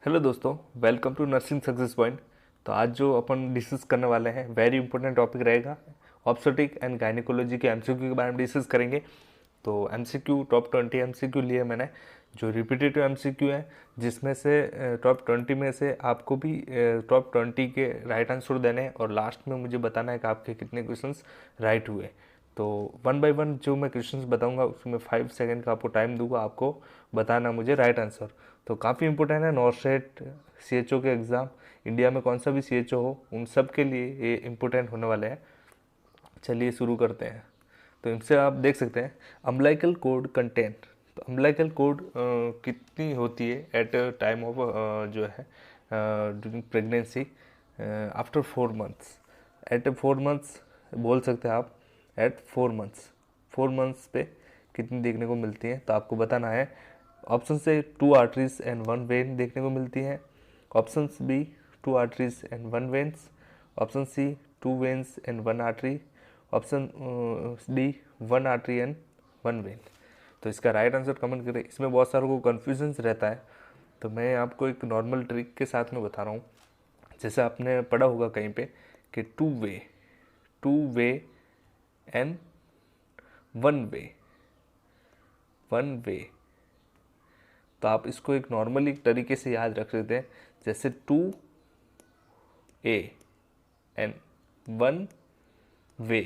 Hello दोस्तों, welcome to nursing success point. तो आज जो अपन डिस्कस करने वाले हैं वेरी इंपॉर्टेंट टॉपिक रहेगा। ऑब्स्टेट्रिक एंड गायनिकोलॉजी के एमसीक्यू के बारे में डिस्कस करेंगे। तो एमसीक्यू टॉप 20 एमसीक्यू लिए मैंने, जो रिपीटेटिव एमसीक्यू है, जिसमें से टॉप 20 में से आपको भी टॉप 20 के राइट आंसर देने हैं और लास्ट में मुझे बताना है कि आपके कितने क्वेश्चंस राइट हुए। तो वन बाय वन जो मैं क्वेश्चंस बताऊंगा उसमें 5 सेकंड का आपको टाइम दूंगा, आपको बताना मुझे राइट आंसर। तो काफ़ी इंपॉर्टेंट है। नॉर्सेट, सीएचओ के एग्ज़ाम, इंडिया में कौन सा भी सीएचओ हो, उन सब के लिए ये इंपॉर्टेंट होने वाले हैं। चलिए शुरू करते हैं। तो इनसे आप देख सकते हैं अम्बिलिकल कोड कंटेंट। तो अम्बिलिकल कोड कितनी होती है एट टाइम ऑफ जो है during pregnancy after 4 months. At 4 months बोल सकते हैं आप। एट 4 मंथ्स, 4 मंथ्स पे कितनी देखने को मिलती है, तो आपको बताना है। ऑप्शन से 2 आर्टरीज एंड 1 वेन देखने को मिलती है। Option B 2 arteries and 1 veins. Option C 2 veins and 1 artery. Option D 1 artery and 1 vein. तो इसका राइट आंसर कमेंट करें। इसमें बहुत सारों को कन्फ्यूजन रहता है, तो मैं आपको एक नॉर्मल ट्रिक के साथ में बता रहा हूँ। जैसे आपने पढ़ा होगा कहीं पे कि 2 वे एंड 1 वे। तो आप इसको एक नॉर्मली तरीके से याद रख सकते हैं, जैसे 2 A एंड 1 वे,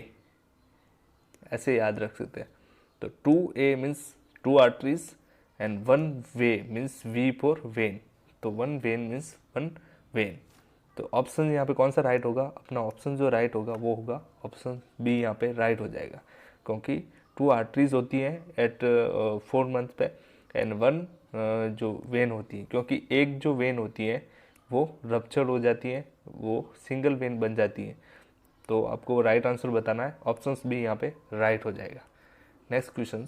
ऐसे याद रख सकते हैं। तो 2 A means 2 arteries and 1 way means V for when. तो 1 वेन मीन्स 1 वेन। तो ऑप्शन यहाँ पे कौन सा राइट होगा? अपना ऑप्शन जो राइट होगा वो होगा ऑप्शन बी। यहाँ पे राइट हो जाएगा, क्योंकि 2 आर्टरीज होती हैं एट 4 मंथ पे एंड 1 जो वेन होती है, क्योंकि एक जो वेन होती है वो रप्चर हो जाती है, वो सिंगल वेन बन जाती है। तो आपको राइट आंसर बताना है। ऑप्शन बी यहाँ पे राइट हो जाएगा। नेक्स्ट क्वेश्चन,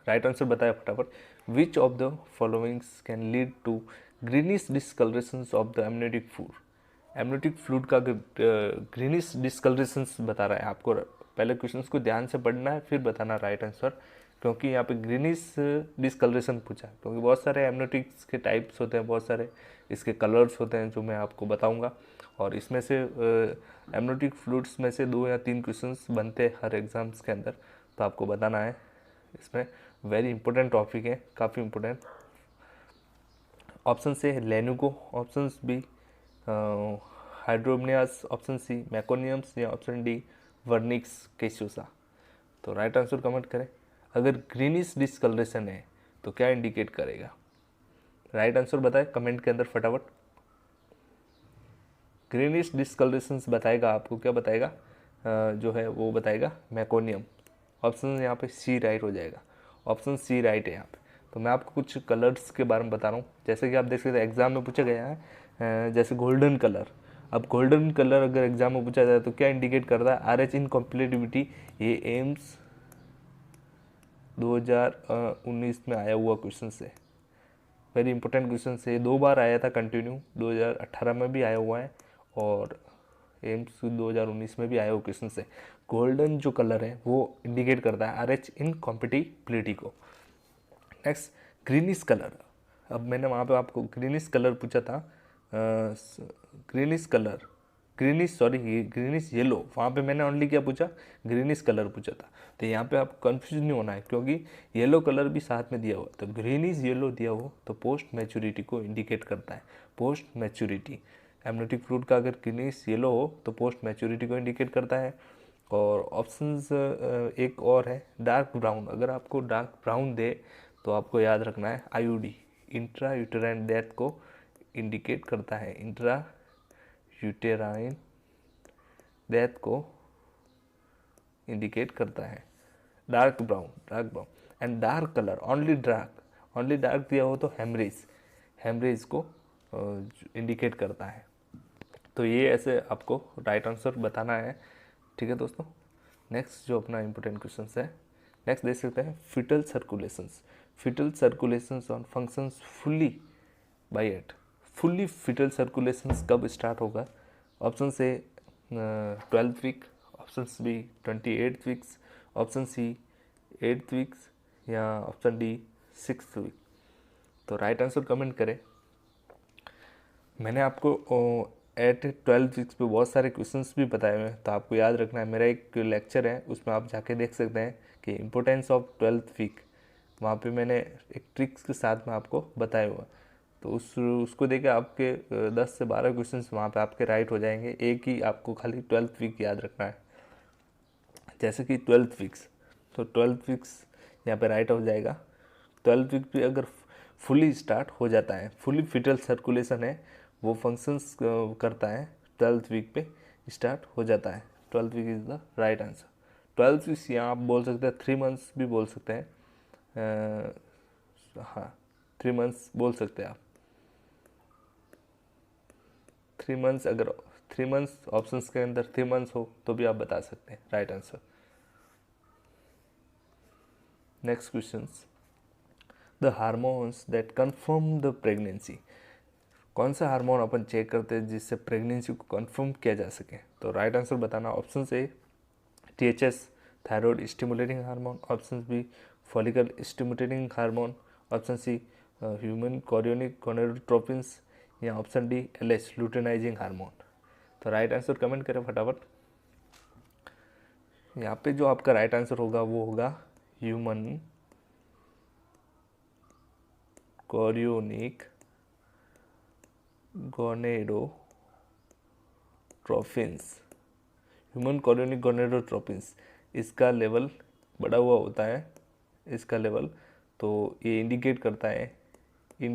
राइट आंसर बताया फटाफट। Which of the followings can lead to greenish discolouration of the amniotic fluid. Amniotic fluid का ग्रीनिश डिस्कलरेशन बता रहा है आपको। पहले क्वेश्चंस को ध्यान से पढ़ना है, फिर बताना राइट आंसर, क्योंकि यहाँ पे ग्रीनिश डिस्कलरेशन पूछा है। क्योंकि बहुत सारे एमनियोटिक्स के टाइप्स होते हैं, बहुत सारे इसके कलर्स होते हैं जो मैं आपको बताऊंगा। और इसमें से एमनियोटिक फ्लूइड्स में से 2 या 3 क्वेश्चंस बनते हैं हर एग्जाम्स के अंदर, तो आपको बताना है। इसमें वेरी इंपॉर्टेंट टॉपिक है, काफ़ी इंपॉर्टेंट। ऑप्शन से लेनुगो, ऑप्शन बी हाइड्रोमनियास, ऑप्शन सी मैकोनियम्स, या ऑप्शन डी वर्निक्स कैस्यूसा। तो राइट आंसर कमेंट करें। अगर ग्रीनिश डिस्कलरेशन है तो क्या इंडिकेट करेगा? राइट आंसर बताएं कमेंट के अंदर फटाफट। ग्रीनिश डिस्कलरेशन बताएगा आपको, क्या बताएगा? जो है वो बताएगा मैकोनियम। ऑप्शन यहाँ पे सी राइट हो जाएगा। ऑप्शन सी राइट है यहाँ पे। तो मैं आपको कुछ कलर्स के बारे में बता रहा हूँ, जैसे कि आप देख सकते हैं एग्जाम में पूछा गया है। जैसे गोल्डन कलर। अब गोल्डन कलर अगर एग्जाम में पूछा जाए तो क्या इंडिकेट करता है? R H incompatibility. ये एम्स 2019 में आया हुआ क्वेश्चन है, वेरी इंपॉर्टेंट क्वेश्चन है। 2 बार आया था कंटिन्यू, 2018 में भी आया हुआ है और एम्स 2019 में भी आया हुआ क्वेश्चन है। गोल्डन जो कलर है वो इंडिकेट करता है आर एच इनकम्पेटिबिलिटी को। Next, greenish colour. अब मैंने वहाँ पे आपको ग्रीनिश कलर पूछा था, ग्रीनिश कलर, ग्रीनिश येलो। वहाँ पे मैंने ओनली क्या पूछा? ग्रीनिश कलर पूछा था। तो यहाँ पे आपको कंफ्यूज नहीं होना है, क्योंकि येलो कलर भी साथ में दिया हुआ। तो ग्रीनिश येलो दिया हो तो पोस्ट मैच्योरिटी को इंडिकेट करता है। पोस्ट मैच्योरिटी एमनियोटिक फ्लूइड का अगर ग्रीनिश येलो हो तो पोस्ट मैच्योरिटी को इंडिकेट करता है। और ऑप्शंस एक और है डार्क ब्राउन। अगर आपको डार्क ब्राउन दे तो आपको याद रखना है आईयूडी, इंट्रा यूटेराइन डेथ को इंडिकेट करता है। इंट्रा यूटेराइन डेथ को इंडिकेट करता है dark brown and dark colour only dark दिया हो तो हेमरेज को इंडिकेट करता है। तो ये ऐसे आपको राइट आंसर बताना है, ठीक है दोस्तों। नेक्स्ट जो अपना इंपॉर्टेंट क्वेश्चन है, नेक्स्ट देख सकते हैं fetal circulations on functions fully by at. Fully fetal circulations कब स्टार्ट होगा? ऑप्शन से 12th week, option B 28th weeks, option C 8th weeks, या ऑप्शन डी 6th वीक। तो राइट आंसर कमेंट करें। मैंने आपको एट 12 वीक्स पे बहुत सारे क्वेश्चंस भी बताए हुए हैं, तो आपको याद रखना है। मेरा एक लेक्चर है, उसमें आप जाके देख सकते हैं कि इम्पोर्टेंस ऑफ 12th वीक, वहाँ पे मैंने एक ट्रिक्स के साथ में आपको बताया हुआ। तो उसको देख के आपके 10 से 12 क्वेश्चंस वहाँ पे आपके राइट हो जाएंगे। एक ही आपको खाली 12th वीक याद रखना है। जैसे कि 12th वीक्स, तो 12th वीक्स यहाँ पे राइट हो जाएगा। 12th वीक पे अगर फुली स्टार्ट हो जाता है, फुली फिटल सर्कुलेशन है, वो फंक्शंस करता है, 12th वीक पे स्टार्ट हो जाता है। 12th week is the right answer. 12th week यहाँ आप बोल सकते हैं 3 मंथ्स भी बोल सकते हैं। हाँ, 3 मंथ्स बोल सकते हैं आप। 3 मंथ्स, अगर 3 मंथ्स ऑप्शंस के अंदर 3 मंथ्स हो तो भी आप बता सकते हैं right answer. Next questions, the hormones that confirm the pregnancy. कौन सा हार्मोन अपन चेक करते हैं जिससे प्रेगनेंसी को कंफर्म किया जा सके? तो राइट आंसर बताना। Option A THS, thyroid stimulating hormone. Option B follicle stimulating hormone. Option C human chorionic gonadotropins, या option D LH luteinizing hormone. तो राइट आंसर कमेंट करें फटाफट। यहाँ पे जो आपका राइट आंसर होगा वो होगा ह्यूमन कोरियोनिक गोनेडोट्रोपिन्स। ह्यूमन कोरियोनिक गोनेडोट्रोपिन्स, इसका लेवल बढ़ा हुआ होता है, इसका लेवल। तो ये इंडिकेट करता है, ये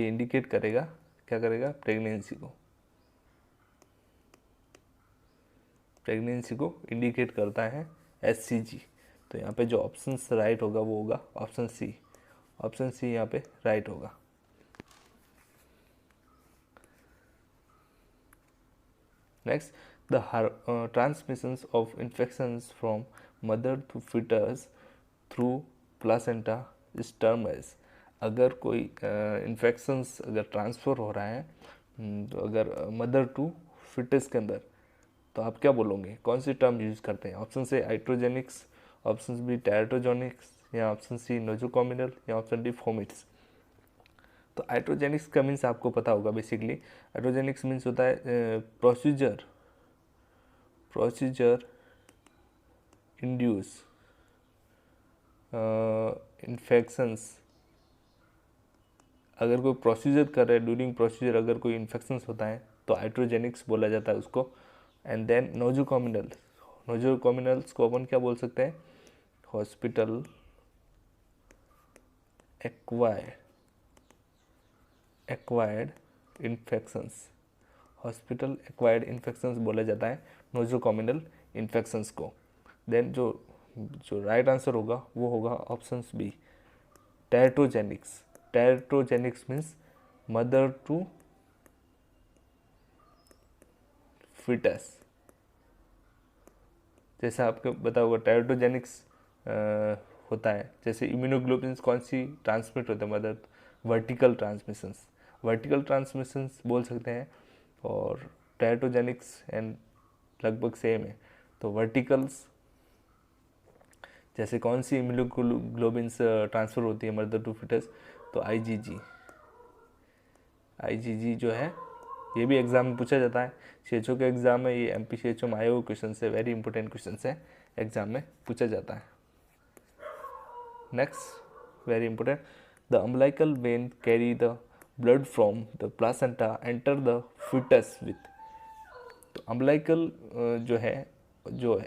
इंडिकेट करेगा, क्या करेगा? प्रेगनेंसी को इंडिकेट करता है, SCG। तो यहाँ पे जो ऑप्शन राइट होगा वो होगा ऑप्शन सी। ऑप्शन सी यहाँ पे राइट होगा। Next, the transmissions of infections from mother to fetus through placenta is term as. अगर कोई इन्फेक्शंस अगर ट्रांसफ़र हो रहा है, तो अगर मदर टू फिटस के अंदर, तो आप क्या बोलोगे? कौन सी टर्म यूज़ करते हैं? ऑप्शन से आइट्रोजेनिक्स, ऑप्शन बी टेराटोजेनिक्स, या ऑप्शन सी नोजोकॉमिनल, या ऑप्शन डी फोमिट्स। तो आइट्रोजेनिक्स का मीन्स आपको पता होगा। बेसिकली आइट्रोजेनिक्स मीन्स होता है प्रोसीजर इंड्यूस इन्फेक्शंस। अगर कोई प्रोसीजर कर रहा है, ड्यूरिंग प्रोसीजर अगर कोई इन्फेक्शंस होता है तो आइट्रोजेनिक्स बोला जाता है उसको। एंड देन नोजोकॉमिनल्स को अपन क्या बोल सकते हैं? Hospital acquired infections. Hospital acquired infections बोला जाता है नोजोकॉमिनल इन्फेक्शंस को। देन जो राइट आंसर होगा वो होगा option B, teratogenics. Teratogenics means mother to fetus. जैसे आपको पता होगा टेराटोजेनिक्स होता है, जैसे इम्यूनोग्लोबिन्स कौन सी ट्रांसमिट होते हैं? मदर वर्टिकल ट्रांसमिशंस बोल सकते हैं। और टेराटोजेनिक्स एंड लगभग सेम है। तो वर्टिकल्स, जैसे कौन सी इम्यूनोग्लोबिन्स ट्रांसफ़र होती है मदर टू फिटस? तो IgG जो है, ये भी एग्जाम में पूछा जाता है। CHO के एग्जाम में, ये MPCHO में आए हुए क्वेश्चन है, वेरी इंपॉर्टेंट क्वेश्चन है, एग्जाम में पूछा जाता है। Next, very important, the umbilical vein carry the blood from the placenta enter the fetus with. तो अम्बिलिकल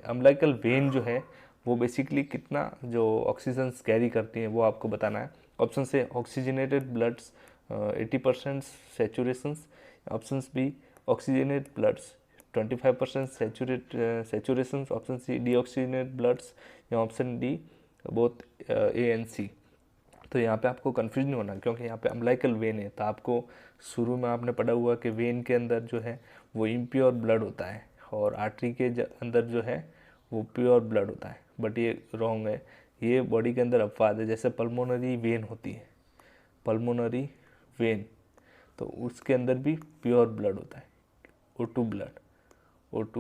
अम्बिलिकल वेन जो है वो बेसिकली कितना जो ऑक्सीजन कैरी करती है वो आपको बताना है। ऑप्शन से oxygenated bloods 80% saturations. Option B oxygenate bloods 25% saturation. Option C deoxygenate bloods, या option D both A and C। तो यहाँ पे आपको कंफ्यूज नहीं होना, क्योंकि यहाँ पे अम्बिलिकल वेन है। तो आपको शुरू में आपने पढ़ा हुआ कि वेन के अंदर जो है वो इम्प्योर ब्लड होता है, और आर्टरी के अंदर जो है वो प्योर ब्लड होता है। बट ये रॉन्ग है, ये बॉडी के अंदर अपवाद है। जैसे पल्मोनरी वेन होती है, पल्मोनरी वेन, तो उसके अंदर भी प्योर ब्लड होता है, O2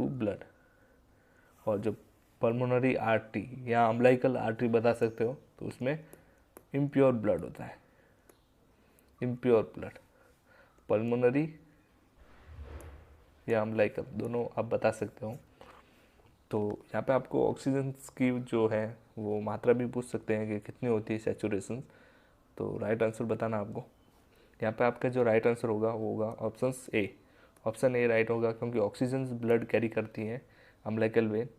ब्लड। और जो पल्मोनरी आर्टरी या अम्बिलिकल आर्टरी बता सकते हो, तो उसमें इम्प्योर ब्लड होता है। इम्प्योर ब्लड, पल्मोनरी या अम्लाइकल, दोनों आप बता सकते हो। तो यहाँ पे आपको ऑक्सीजन की जो है वो मात्रा भी पूछ सकते हैं कि कितनी होती है सैचुरेशन। तो राइट आंसर बताना आपको। यहाँ पे आपका जो राइट आंसर होगा वो होगा ऑप्शन ए राइट होगा, क्योंकि ऑक्सीजन ब्लड कैरी करती है umbilical when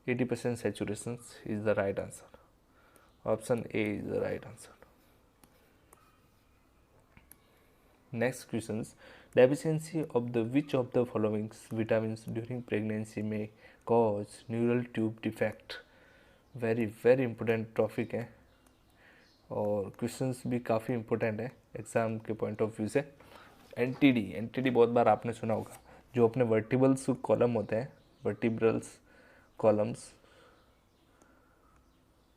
80% saturation is the right answer. Option A is the right answer. Next questions. Deficiency of the which of the following vitamins during pregnancy may cause neural tube defect? very important topic है और questions भी काफ़ी important है exam के point of view से। NTD बहुत बार आपने सुना होगा, जो अपने वर्टिबल्स कॉलम होते हैं, वर्टिब्रल्स कॉलम्स,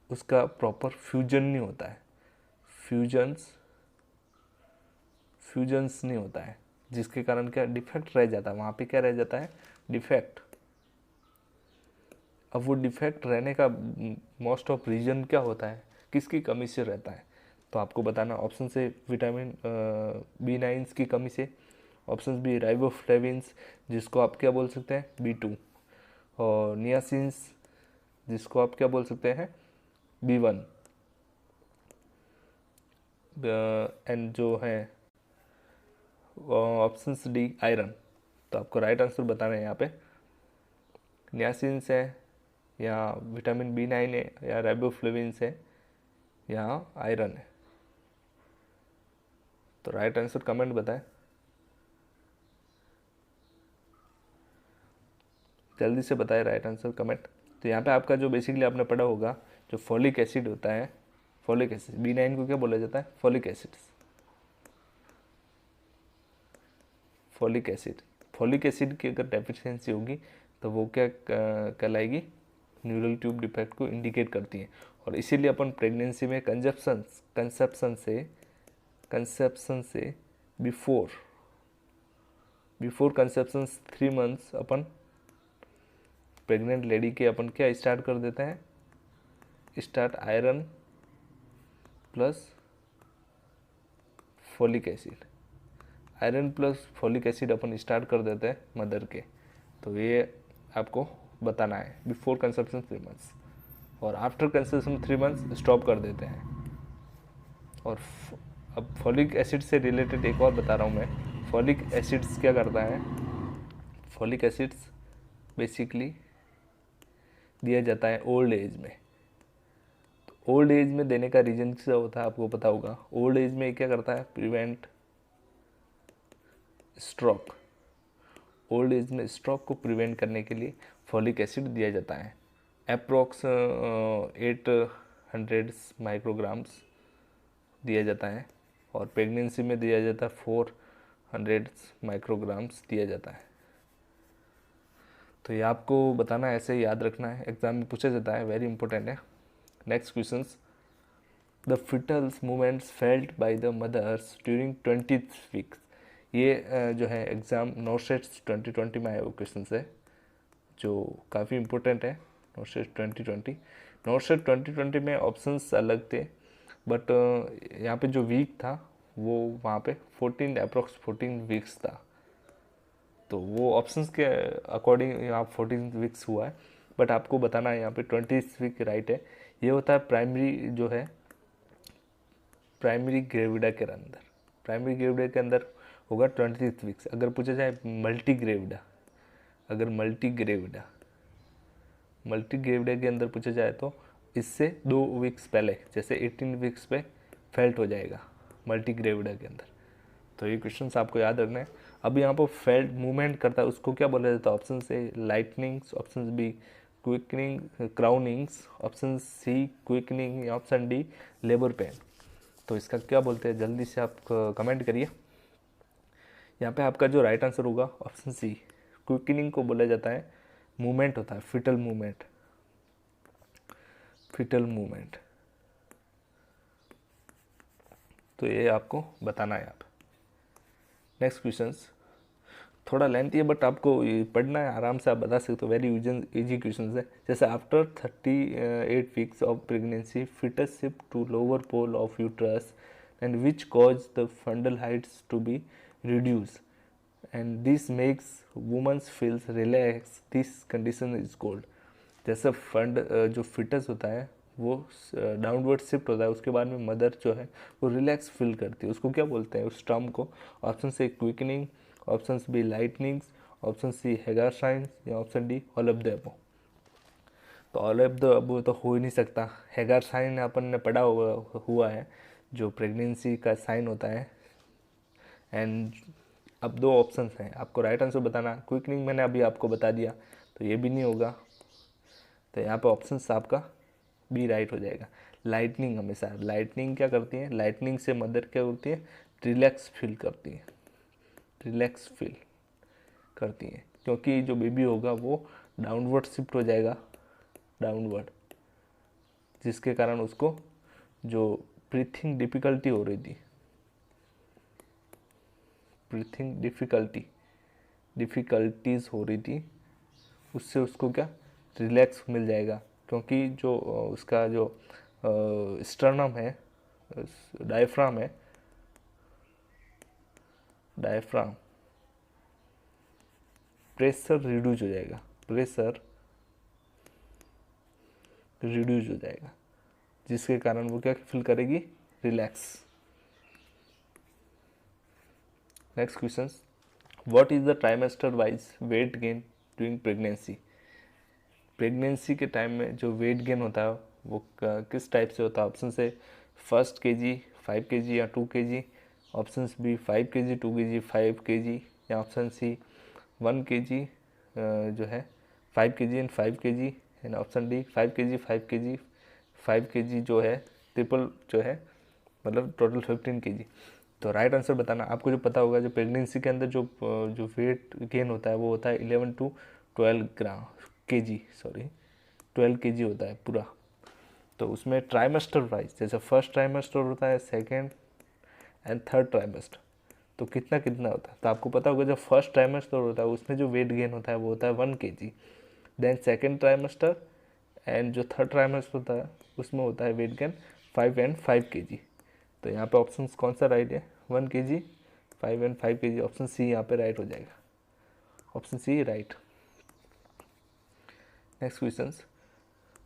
उसका प्रॉपर फ्यूजन नहीं होता है, फ्यूजन्स नहीं होता है, जिसके कारण क्या डिफेक्ट रह जाता है, वहाँ पे क्या रह जाता है, डिफेक्ट। अब वो डिफेक्ट रहने का मोस्ट ऑफ रीजन क्या होता है, किसकी कमी से रहता है? तो आपको बताना ऑप्शन से विटामिन B9 की कमी से, ऑप्शन बी राइबोफ्लेविन्स जिसको आप क्या बोल सकते हैं B2, और नियासिन्स जिसको आप क्या बोल सकते हैं B1, एंड जो है ऑप्शन डी आयरन। तो आपको राइट आंसर बताना है यहाँ पे, नियासिन्स है या विटामिन B9 है या राइबोफ्लेविन्स है या आयरन है। तो राइट आंसर कमेंट बताएं, जल्दी से बताएं राइट आंसर कमेंट। तो यहाँ पे आपका जो बेसिकली आपने पढ़ा होगा, जो फॉलिक एसिड होता है, फॉलिक एसिड B9 को क्या बोला जाता है, फॉलिक एसिड की अगर डेफिशिएंसी होगी तो वो क्या कहलाएगी, न्यूरल ट्यूब डिफेक्ट को इंडिकेट करती है। और इसीलिए अपन प्रेगनेंसी में कंसेप्शन से बिफोर कंसेप्शन 3 मंथ्स अपन प्रेग्नेंट लेडी के अपन क्या स्टार्ट कर देते हैं, start iron plus folic acid अपन स्टार्ट कर देते हैं मदर के। तो ये आपको बताना है बिफोर कंसेप्शन 3 मंथ्स, और आफ्टर कंसेप्शन 3 मंथ्स स्टॉप कर देते हैं। और अब फॉलिक एसिड से रिलेटेड एक और बता रहा हूँ मैं, फॉलिक एसिड्स क्या करता है, फॉलिक एसिड्स बेसिकली दिया जाता है ओल्ड एज में। तो ओल्ड एज में देने का रीज़न क्या होता है आपको पता होगा, ओल्ड एज में क्या करता है, प्रिवेंट स्ट्रोक। ओल्ड एज में स्ट्रोक को प्रिवेंट करने के लिए फॉलिक एसिड दिया जाता है, अप्रोक्स 800 माइक्रोग्राम्स दिया जाता है, और प्रेगनेंसी में दिया जाता है 400 माइक्रोग्राम्स दिया जाता है। तो ये आपको बताना है, ऐसे याद रखना है, एग्जाम में पूछा जाता है, वेरी इंपॉर्टेंट है। Next questions, the fetals movements felt by the mothers during 20th weeks. ये जो है एग्ज़ाम नोटसेट्स 2020 में आया हुआ क्वेश्चन है, जो काफ़ी इंपॉर्टेंट है। नोटसेट 2020 में ऑप्शंस अलग थे, बट यहाँ पे जो वीक था वो वहाँ पे 14 वीक्स था, तो वो ऑप्शंस के अकॉर्डिंग यहाँ 14 वीक्स हुआ है, बट आपको बताना है यहाँ पे 20 वीक राइट है। ये होता है प्राइमरी ग्रेविडा के अंदर होगा 20 वीक्स। अगर पूछा जाए मल्टी ग्रेविडा के अंदर पूछा जाए तो इससे 2 वीक्स पहले, जैसे 18 वीक्स पे फेल्ट हो जाएगा मल्टी ग्रेविडा के अंदर। तो ये क्वेश्चन आपको याद रखना है। अब यहाँ पर फेल्ट मूवमेंट करता है, उसको क्या बोला जाता है, option A lightnings, option B quickening crownings, option C quickening, option D labour pain. तो इसका क्या बोलते हैं, जल्दी से आप कमेंट करिए। यहाँ पे आपका जो राइट आंसर होगा ऑप्शन सी, क्विकनिंग को बोला जाता है, मूवमेंट होता है, फिटल मूवमेंट। तो ये आपको बताना है यहाँ पे। नेक्स्ट क्वेश्चंस थोड़ा लेंथी है, बट आपको ये पढ़ना है, आराम से आप बता सकते हो, वेरी इजी क्वेश्चंस है। जैसे after 38 weeks of pregnancy fetus shift to lower pole of uterus and which cause the fundal heights to be reduced, and this makes women feels relaxed. This condition is called, जैसे fund जो foetus होता है वो downward shift होता है, उसके बाद में मदर जो है वो रिलैक्स फील करती है, उसको क्या बोलते हैं उस टर्म को? ऑप्शन से quickening, option B lightnings, option C Hegar signs, या option D all of the above. तो ऑल ऑफ द अबव तो हो ही नहीं सकता। हेगार साइन अपन ने पढ़ा हुआ है जो प्रेगनेंसी का साइन होता है। एंड अब दो ऑप्शंस हैं, आपको राइट आंसर बताना। क्विकनिंग मैंने अभी आपको बता दिया, तो ये भी नहीं होगा, तो यहाँ पे ऑप्शन आपका बी राइट हो जाएगा। लाइटनिंग, हमेशा लाइटनिंग क्या करती है? लाइटनिंग से मदर क्या होती है? रिलैक्स फील करती है, रिलैक्स फील करती है, क्योंकि जो बेबी होगा वो डाउनवर्ड शिफ्ट हो जाएगा, डाउनवर्ड, जिसके कारण उसको जो ब्रीथिंग डिफ़िकल्टी हो रही थी, ब्रीथिंग डिफ़िकल्टीज़ हो रही थी, उससे उसको क्या रिलैक्स मिल जाएगा, क्योंकि जो उसका जो स्टर्नम है, डायफ्राम है, डायफ्राम प्रेशर रिड्यूस हो जाएगा, प्रेशर रिड्यूस हो जाएगा, जिसके कारण वो क्या फील करेगी? Relax. Next question, what is the trimester wise weight gain during pregnancy? Pregnancy के टाइम में जो वेट गेन होता है वो किस टाइप से होता है? ऑप्शन से 1 kg, 5 kg या 2 kg, option B 5 kg, 2 kg, 5 kg, या ऑप्शन सी 1 kg जो है 5 kg and 5 kg, and option D 5 kg, 5 kg, 5 kg जो है ट्रिपल जो है, मतलब टोटल 15 kg। तो राइट आंसर बताना। आपको जो पता होगा जो प्रेगनेंसी के अंदर जो वेट गेन होता है वो होता है 11 to 12 kg, सॉरी 12 kg होता है पूरा। तो उसमें ट्राइमेस्टर वाइज, जैसे फर्स्ट ट्राइमेस्टर होता है, सेकेंड एंड थर्ड ट्राइमेस्टर, तो कितना कितना होता है? तो आपको पता होगा जो फर्स्ट ट्राइमेस्टर होता है उसमें जो वेट गेन होता है वो होता है 1 kg, then second trimester and जो थर्ड ट्राइमेस्टर होता है उसमें होता है वेट गेन 5 and 5 kg। तो यहाँ पे ऑप्शन कौन सा राइट है? 1 kg, 5 and 5 kg, option C यहाँ पे राइट हो जाएगा, option C right. Next question,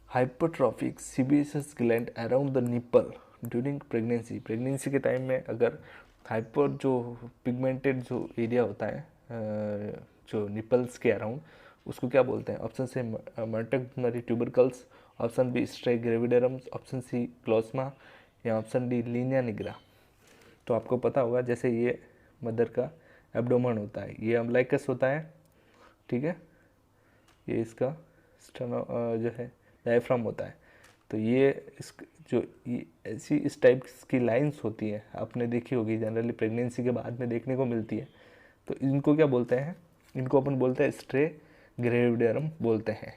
hypertrophic sebaceous gland around the nipple during pregnancy. Pregnancy के टाइम में अगर हाइपर जो पिगमेंटेड जो एरिया होता है जो निपल्स के अराउंड, उसको क्या बोलते हैं? ऑप्शन से Montgomery tubercles, option B striae gravidarums, option C chloasma, या ऑप्शन डी लीनिया निग्रा। तो आपको पता होगा जैसे ये मदर का एब्डोमन होता है, ये अम्बलाइकस होता है, ठीक है, ये इसका स्टर्नो जो है डायफ्राम होता है। तो ये जो ये ऐसी इस टाइप की लाइंस होती है, आपने देखी होगी, जनरली प्रेगनेंसी के बाद में देखने को मिलती है। तो इनको क्या बोलते हैं? इनको अपन बोलते हैं स्ट्रे ग्रेविडरम बोलते हैं।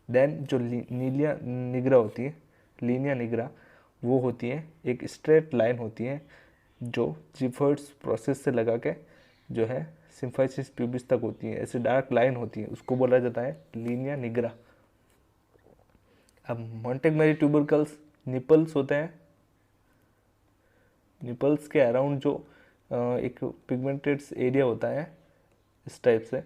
देन जो लीनिया निग्रा होती है, लीनिया निग्रा, वो होती है एक स्ट्रेट लाइन होती है जो जिफर्ट्स प्रोसेस से लगा के जो है सिम्फाइसिस प्यूबिस तक होती है, ऐसे डार्क लाइन होती है, उसको बोला जाता है लीनिया निग्रा। अब मॉन्टेगमेरी ट्यूबरकल्स निपल्स होते हैं, निपल्स के अराउंड जो एक पिगमेंटेड एरिया होता है इस टाइप से,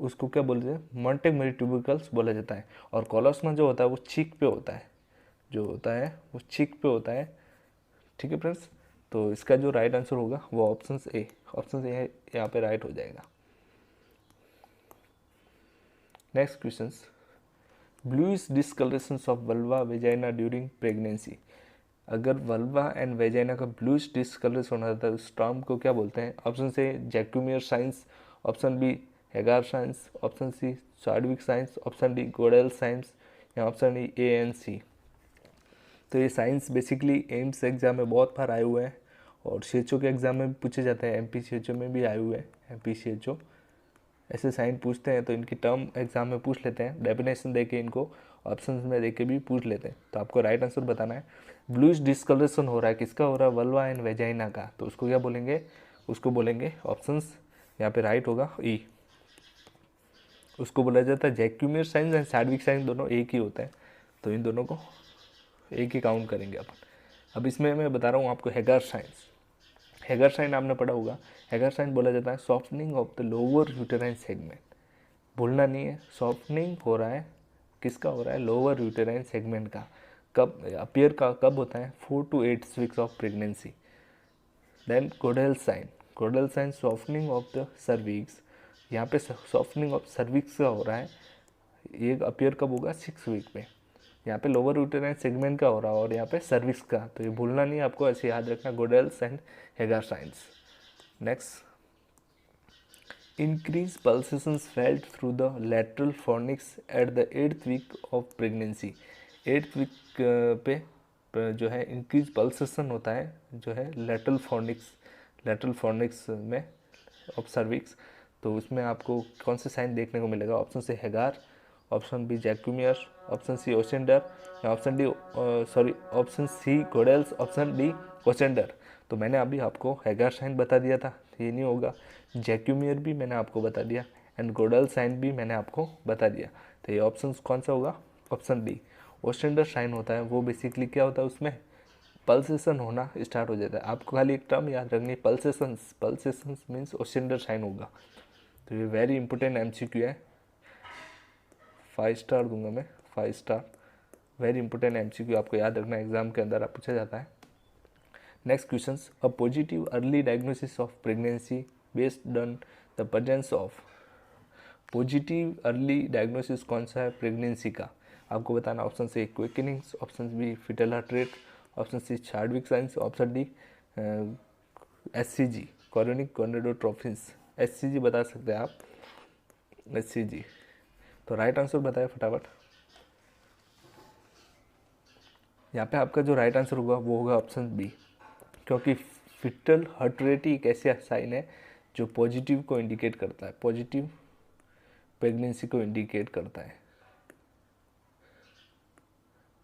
उसको क्या बोलते हैं? मॉन्टेगमेरी ट्यूबरकल्स बोला जाता है। और कोलोस्मा जो होता है वो चीक पे होता है, जो होता है वो चीक पे होता है, ठीक है फ्रेंड्स। तो इसका जो राइट आंसर होगा वो ऑप्शन ए, ऑप्शन ए यहाँ पे राइट हो जाएगा। Next question, bluish discolourations of vulva vagina during pregnancy. अगर वल्वा एंड वेजाइना का ब्लूइश डिस्कलरेशन होता है उस टर्म को क्या बोलते हैं? ऑप्शन से Jacquemier signs, option B Hegar signs, option C Chadwick signs, option D Goodell signs, या ऑप्शन डी ANC। तो ये साइंस बेसिकली एम्स एग्जाम में बहुत बार आए हुए हैं और CHO के एग्ज़ाम में भी पूछे जाते हैं, MP CHO में भी आए हुए हैं, MP CHO ऐसे साइन पूछते हैं, तो इनकी टर्म एग्जाम में पूछ लेते हैं, डेफिनेशन देके इनको ऑप्शंस में देके भी पूछ लेते हैं। तो आपको राइट आंसर बताना है। ब्लूइश डिस्कलरेशन हो रहा है, किसका हो रहा है? वल्वा एंड वेजाइना का। तो उसको क्या बोलेंगे? उसको बोलेंगे ऑप्शंस यहाँ पे राइट होगा ई, उसको बोला जाता है जैक्यूमियर साइंस एंड चार्डविक साइंस, दोनों एक ही होते हैं, तो इन दोनों को एक ही काउंट करेंगे अपन। अब इसमें मैं बता रहा हूँ आपको हेगर साइंस। हेगर साइन आपने पढ़ा होगा। हेगर साइन बोला जाता है softening of the lower uterine segment. भूलना नहीं है, सॉफ्टनिंग हो रहा है, किसका हो रहा है, लोअर यूटेराइन सेगमेंट का। कब अपीयर का कब होता है, 4 to 8 weeks of pregnancy. Then Goodell sign, Goodell sign softening of the cervix. यहाँ पे सॉफ्टनिंग ऑफ सर्विक्स का हो रहा है, ये अपीयर कब होगा, 6 वीक में। यहाँ पे लोअर यूटेराइन सेगमेंट का हो रहा है और यहाँ पे सर्विक्स का, तो ये भूलना नहीं, आपको ऐसे याद रखना, Goodell's and Hegar signs. Next, increase pulsations felt through the lateral fornix at the 8th week of pregnancy। 8th week पे जो है इंक्रीज पल्सेशन होता है जो है लेटरल फॉर्निक्स में ऑफ सर्विक्स। तो उसमें आपको कौन से साइन देखने को मिलेगा, ऑप्शन से हेगार, ऑप्शन बी जैक्यूमियर, ऑप्शन सी ओसेंडर, या ऑप्शन सी गोडेल्स, ऑप्शन डी ओसेंडर। तो मैंने अभी आपको हेगार साइन बता दिया था, ये नहीं होगा। जैक्यूमियर भी मैंने आपको बता दिया एंड गोडल साइन भी मैंने आपको बता दिया। तो ये ऑप्शन कौन सा होगा, ऑप्शन डी। ओसेंडर साइन होता है वो बेसिकली क्या होता है, उसमें पल्सेशन होना स्टार्ट हो जाता है। आपको खाली एक टर्म याद रखनी है, पल्सेशंस मीन्स ओसेंडर साइन होगा। तो ये वेरी इंपॉर्टेंट एमसीक्यू है, 5 स्टार दूंगा मैं, 5 स्टार। वेरी इंपॉर्टेंट एमसीक्यू, आपको याद रखना, एग्जाम के अंदर पूछा जाता है। Next question, a positive early diagnosis of pregnancy based on the presence of. Positive early diagnosis कौन सा है प्रेगनेंसी का, आपको बताना। ऑप्शन से quickenings, option B fetal heart rate, option C Chadwick signs, option D HCG chorionic gonadotrophins. HCG बता सकते हैं आप, एससीजी। तो राइट आंसर बताए फटाफट। यहाँ पे आपका जो राइट आंसर होगा वो होगा ऑप्शन बी, क्योंकि फिटल हार्ट रेट ही एक ऐसा साइन है जो पॉजिटिव को इंडिकेट करता है, पॉजिटिव प्रेगनेंसी को इंडिकेट करता है,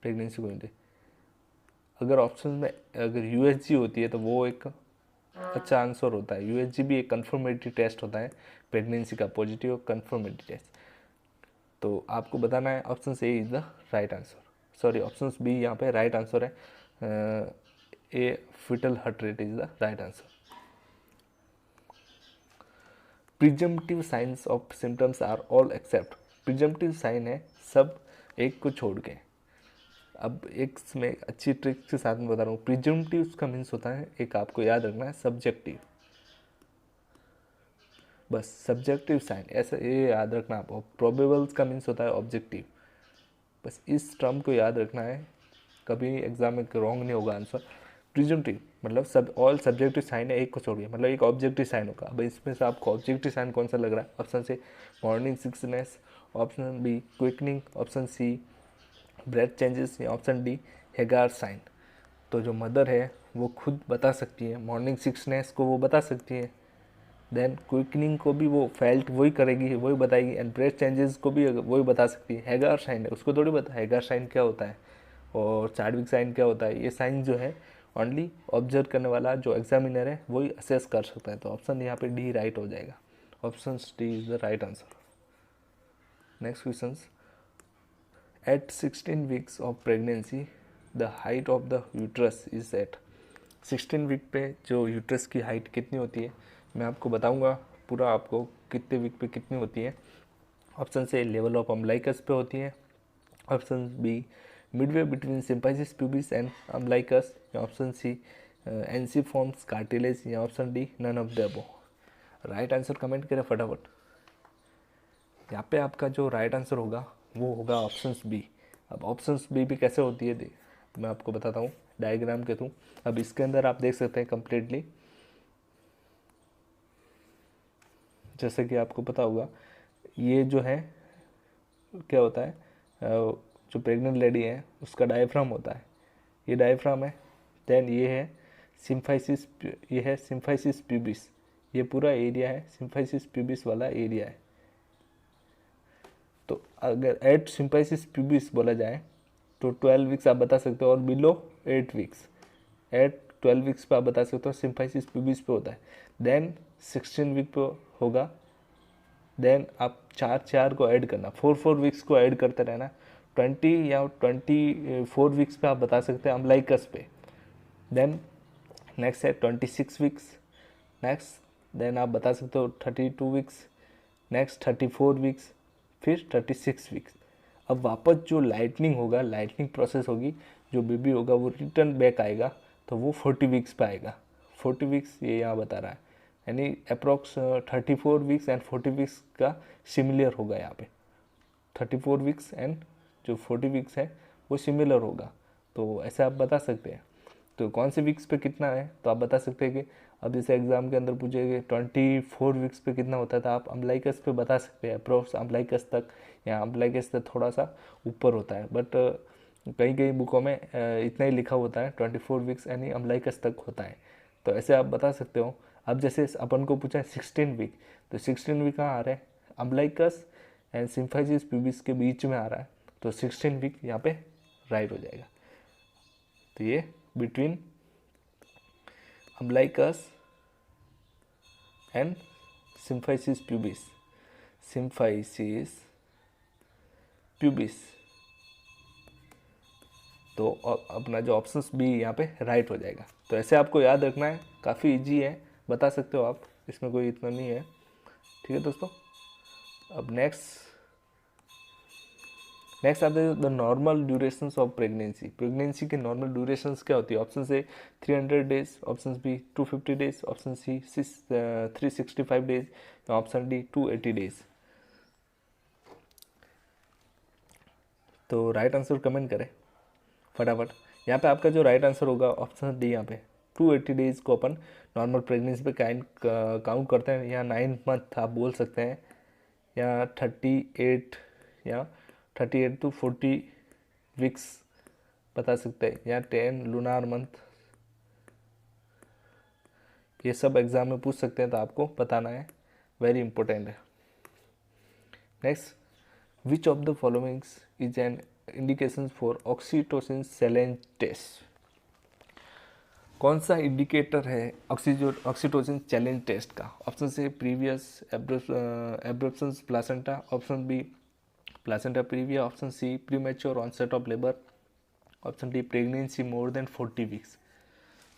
प्रेगनेंसी को इंडिकेट। अगर ऑप्शन में अगर यूएसजी होती है तो वो एक अच्छा आंसर होता है। यूएसजी भी एक कंफर्मेटरी टेस्ट होता है प्रेगनेंसी का, पॉजिटिव कंफर्मेटरी टेस्ट। तो आपको बताना है option A is the right answer, sorry option B यहाँ पे राइट आंसर है, a fetal heart rate is the right answer. Presumptive signs of symptoms are all except. Presumptive sign है सब एक को छोड़ के। अब एक में अच्छी ट्रिक के साथ में बता रहा हूँ, प्रिजम्पटिव का मीन्स होता है, एक आपको याद रखना है, सब्जेक्टिव, बस सब्जेक्टिव साइन, ऐसा ये याद रखना आप। प्रोबेबल्स का मीन्स होता है ऑब्जेक्टिव, बस इस टर्म को याद रखना है, कभी एग्जाम में रॉन्ग नहीं होगा आंसर। प्रिजम्पटिव मतलब सब ऑल सब्जेक्टिव साइन है, एक को छोड़िए, मतलब एक ऑब्जेक्टिव साइन होगा। अब इसमें से आपको ऑब्जेक्टिव साइन कौन सा लग रहा है, ऑप्शन से morning sickness, option B quickening, option C breath changes, या ऑप्शन डी हेगार साइन। तो जो मदर है वो खुद बता सकती है, मॉर्निंग सिकनेस को वो बता सकती है, देन क्विकनिंग को भी वो फेल्ट वही करेगी, वही बताएगी, एंड ब्रेथ चेंजेस को भी वही बता सकती है। हेगार साइन है उसको थोड़ी बता हेगार साइन क्या होता है और चार्डविक साइन क्या होता है। ये साइन जो है ओनली ऑब्जर्व करने वाला जो एग्जामिनर है वही असेस कर सकता है। तो ऑप्शन यहाँ पे डी राइट हो जाएगा, option D is the right answer. Next question, at 16 weeks of pregnancy the height of the uterus is at. 16 week पे जो यूट्रस की हाइट कितनी होती है मैं आपको बताऊंगा पूरा, आपको कितने वीक पे कितनी होती है। ऑप्शन से लेवल ऑफ अम्बलाइकस पे होती है, option B midway between symphysis pubis and umbilicus, या ऑप्शन सी एंसिफॉर्म्स कार्टिलेज, या option D none of the above. Right answer comment करें फटाफट। यहाँ पे आपका जो राइट आंसर होगा वो होगा ऑप्शन बी। अब ऑप्शन बी भी कैसे होती है मैं आपको बताता हूँ डायग्राम के थ्रू। अब इसके अंदर आप देख सकते हैं कंप्लीटली, जैसे कि आपको पता होगा ये जो है क्या होता है, जो प्रेग्नेंट लेडी है उसका डायफ्राम होता है, ये डायफ्राम है। देन ये है सिम्फाइसिस, ये है सिम्फाइसिस प्यूबिस, ये पूरा एरिया है सिम्फाइसिस प्यूबिस वाला एरिया है। तो अगर एट सिम्फाइसिस प्यूबिस बोला जाए तो 12 वीक्स आप बता सकते हो, और बिलो 8 वीक्स, एट 12 वीक्स पे आप बता सकते हो सिम्फाइसिस प्यूबिस पे होता है। देन 16 वीक पे होगा, देन आप 4 को ऐड करना, 4 वीक्स को ऐड करते रहना। 20 या 24 वीक्स पे आप बता सकते हैं अम्बलाइकस पे, देन नेक्स्ट है 26 वीक्स, नेक्स्ट देन आप बता सकते हो 32 वीक्स, नेक्स्ट 34 वीक्स, फिर 36 वीक्स। अब वापस जो लाइटनिंग होगा, लाइटनिंग प्रोसेस होगी, जो बेबी होगा वो रिटर्न बैक आएगा, तो वो 40 वीक्स पे आएगा। 40 वीक्स ये यहाँ बता रहा है, यानी अप्रॉक्स 34 वीक्स एंड 40 वीक्स का सिमिलर होगा यहाँ पे। 34 वीक्स एंड जो 40 वीक्स है वो सिमिलर होगा, तो ऐसे आप बता सकते हैं। तो कौन से वीक्स पे कितना है, तो आप बता सकते हैं कि अब जैसे एग्जाम के अंदर पूछेंगे 24 वीक्स पे कितना होता था, आप अम्बलाइकस पे बता सकते हैं अप्रोक्स अम्बलाइकस तक, या अम्बलाइकस से थोड़ा सा ऊपर होता है, बट कई कई बुकों में इतना ही लिखा होता है 24 वीक्स यानी अम्बलाइकस तक होता है, तो ऐसे आप बता सकते हो। अब जैसे अपन को पूछा है 16 वीक, तो 16 वीक कहाँ आ रहा है, अम्बलाइकस एंड सिम्फाइसिस प्यूबिस के बीच में आ रहा है, तो 16 वीक यहाँ पे राइट हो जाएगा। तो ये between umbilicus and symphysis pubis, symphysis pubis, तो अपना जो ऑप्शन बी यहाँ पे राइट हो जाएगा। तो ऐसे आपको याद रखना है, काफ़ी इजी है, बता सकते हो आप, इसमें कोई इतना नहीं है। ठीक है दोस्तों। अब नेक्स्ट आते हैं the normal durations of pregnancy. Pregnancy के नॉर्मल ड्यूरेशंस क्या होती है, option A 300 days, option B 250 days, option C 365 days, option D 280 days. तो राइट आंसर कमेंट करें फटाफट। यहाँ पे आपका जो राइट आंसर होगा ऑप्शन डी, यहाँ पे 280 डेज को अपन नॉर्मल प्रेगनेंसी पे काउंट करते हैं, या 9 मंथ आप बोल सकते हैं, या 38 या 38 to 40 वीक्स बता सकते हैं, या 10 लूनार मंथ, ये सब एग्जाम में पूछ सकते हैं, तो आपको बताना है, वेरी इंपॉर्टेंट है। Next, which of the followings is an indication for oxytocin challenge test. कौन सा इंडिकेटर है ऑक्सीटोसिन चैलेंज टेस्ट का, ऑप्शन से previous abruption placenta, option B placenta previa, option C premature onset of labour, option D pregnancy more than 40 weeks.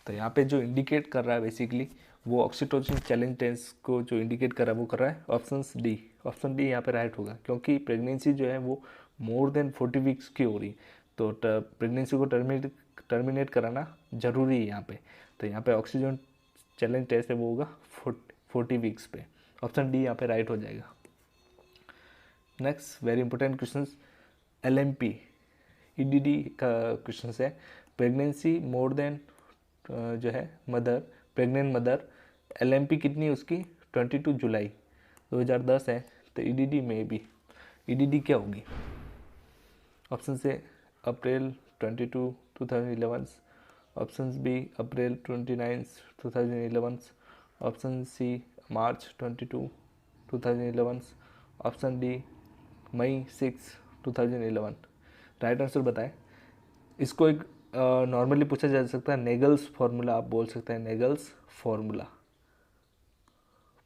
तो यहाँ पे जो indicate कर रहा है बेसिकली वो ऑक्सीटोसिन चैलेंज टेस्ट को जो इंडिकेट कर रहा है वो कर रहा है ऑप्शन डी। ऑप्शन डी यहाँ पे राइट होगा, क्योंकि प्रेगनेंसी जो है वो मोर देन 40 वीक्स की हो रही, तो प्रेगनेंसी को टर्मिनेट कराना जरूरी है यहाँ पे। तो यहाँ पे ऑक्सीजन चैलेंज टेस्ट है वो होगा 40 वीक्स पे, ऑप्शन डी यहाँ पे राइट हो जाएगा। Next very important question, LMP EDD का क्वेश्चन है, प्रेगनेंसी मोर देन जो है मदर, प्रेग्नेंट मदर, LMP कितनी उसकी 22 जुलाई 2010 है, तो EDD में भी EDD क्या होगी, ऑप्शन से अप्रैल 22 2011, ऑप्शन बी अप्रैल 29 2011, ऑप्शन सी मार्च 22 2011, ऑप्शन डी मई 6 2011। राइट आंसर बताएं। इसको एक नॉर्मली पूछा जा सकता है नेगल्स फार्मूला, आप बोल सकते हैं नेगल्स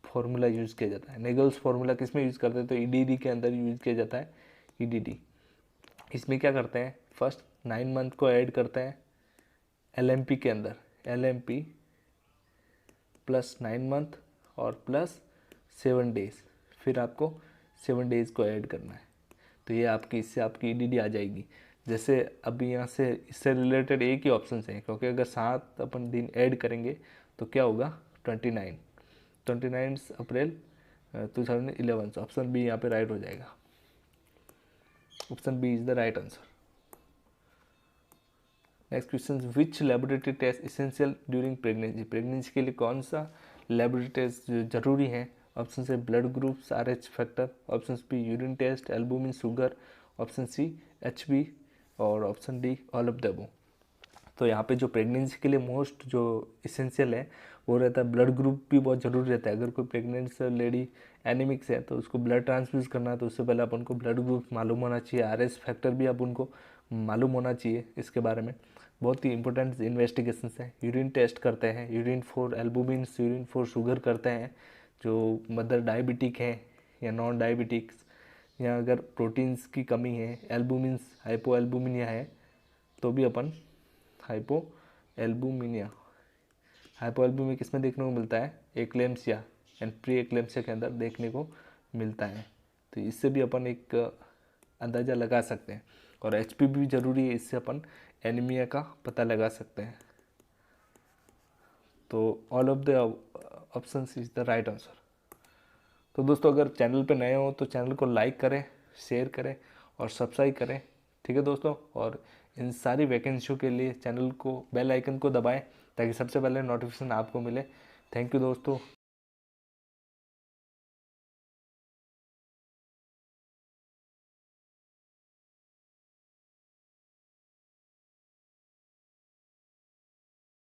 फार्मूला यूज़ किया जाता है। नेगल्स फार्मूला किस में यूज़ करते हैं, तो EDD के अंदर यूज़ किया जाता है EDD। इसमें क्या करते हैं, फर्स्ट 9 मंथ को ऐड करते हैं LMP के अंदर, LMP प्लस 9 मंथ और प्लस 7 डेज, फिर आपको 7 डेज को ऐड करना है, तो ये आपकी इससे आपकी EDD आ जाएगी। जैसे अभी यहाँ से इससे रिलेटेड एक ही ऑप्शन है, क्योंकि अगर 7 अपन दिन ऐड करेंगे तो क्या होगा 29 अप्रैल 2011, ऑप्शन बी यहाँ पे राइट हो जाएगा, option B is the right answer. Next question, which laboratory test essential during pregnancy. Pregnancy के लिए कौन सा लेबोरेटरी टेस्ट जरूरी है, ऑप्शन से blood groups RH factor, option B urine test, albumin, sugar, option C HB, और option D all of the above. तो यहाँ पे जो प्रेगनेंसी के लिए मोस्ट जो इसेंशियल है वो रहता है ब्लड ग्रुप, भी बहुत ज़रूरी रहता है। अगर कोई प्रेग्नेंट लेडी एनीमिक्स है तो उसको ब्लड ट्रांसफ्यूज करना है, तो उससे पहले अपन को ब्लड ग्रुप मालूम होना चाहिए, RH फैक्टर भी आप उनको मालूम होना चाहिए। इसके बारे में बहुत ही इंपॉर्टेंट इन्वेस्टिगेशन है। यूरिन टेस्ट करते हैं, urine for albumin, urine for sugar करते हैं, जो मदर डायबिटिक है या नॉन डायबिटिक्स, या अगर प्रोटीन्स की कमी है, एल्बुमिन हाइपो एल्बुमिनिया है, तो भी अपन हाइपो एल्बुमिनिया। हाइपोएल्बुमिया किसमें देखने को मिलता है? एक्लेम्सिया एंड प्री एक्लेम्सिया के अंदर देखने को मिलता है। तो इससे भी अपन एक अंदाज़ा लगा सकते हैं। और एचपी भी ज़रूरी है, इससे अपन एनीमिया का पता लगा सकते हैं। तो all of the options is the right answer. तो दोस्तों अगर चैनल पे नए हो तो चैनल को लाइक करें, शेयर करें और सब्सक्राइब करें, ठीक है दोस्तों। और इन सारी वैकेंसियों के लिए चैनल को बेल आइकन को दबाएं ताकि सबसे पहले नोटिफिकेशन आपको मिले। थैंक यू दोस्तों।